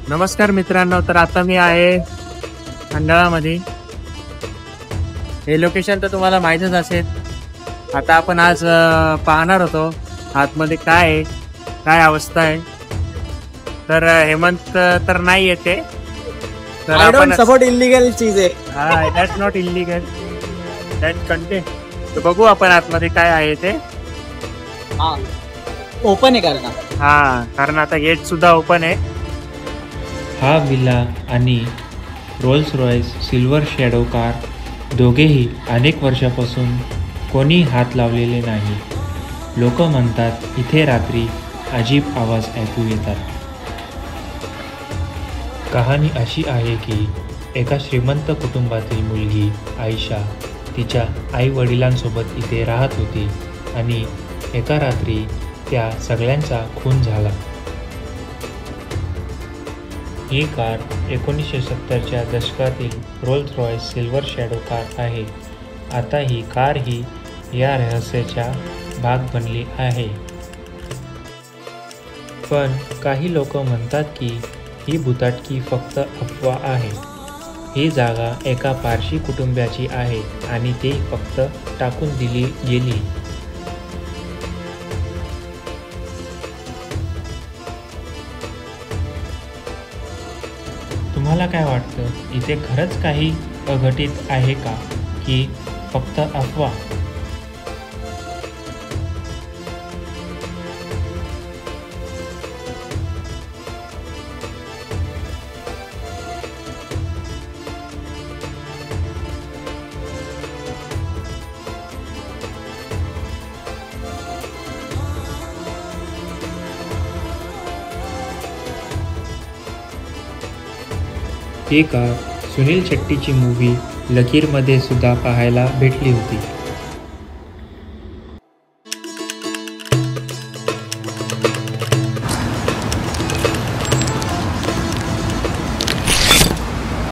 नमस्कार मित्रांनो, तर आता मी आहे खंडाळामध्ये. हे लोकेशन तर तुम्हाला माहीतच असेल. आता आपण आज पाहणार होतो आतमध्ये काय आहे, काय अवस्था आहे. तर हेमंत तर नाही येते, तर I आपण don't support illegal चीजें. That's not illegal, that content. तर बघू आपण आतमध्ये काय आहे ते. हाँ ओपन आहे करना. कारण आता गेट सुद्धा ओपन आहे. हा विला आणि Rolls Royce silver shadow car दोघेही अनेक वर्षापासून कोणी हात लावलेले नाही. लोक म्हणतात इथे रात्री अजीब आवाज ऐकू येतात. कहाणी अशी आहे की एका श्रीमंत कुटुंबातील मुलगी आयशा तिच्या आई वडिलांसोबत इथे राहत होती आणि एका रात्री त्या सगळ्यांचा खून झाला. ही कार 1970च्या दशकातील Rolls Royce silver shadow car आहे. आता ही कार ही या रहस्याचा भाग बनली आहे. पण काही लोक म्हणतात की ही भुताटकी फक्त अफवा आहे. ही जागा एका पारशी कुटुंबाची आहे आणि ती फक्त टाकून दिली गेली. तुम्हाला काय वाटतं, इथे खरंच काही अघटित आहे का की फक्त अफवा? ही कार सुनील शेट्टीची मूव्ही लकीरमध्ये सुद्धा पाहायला भेटली होती.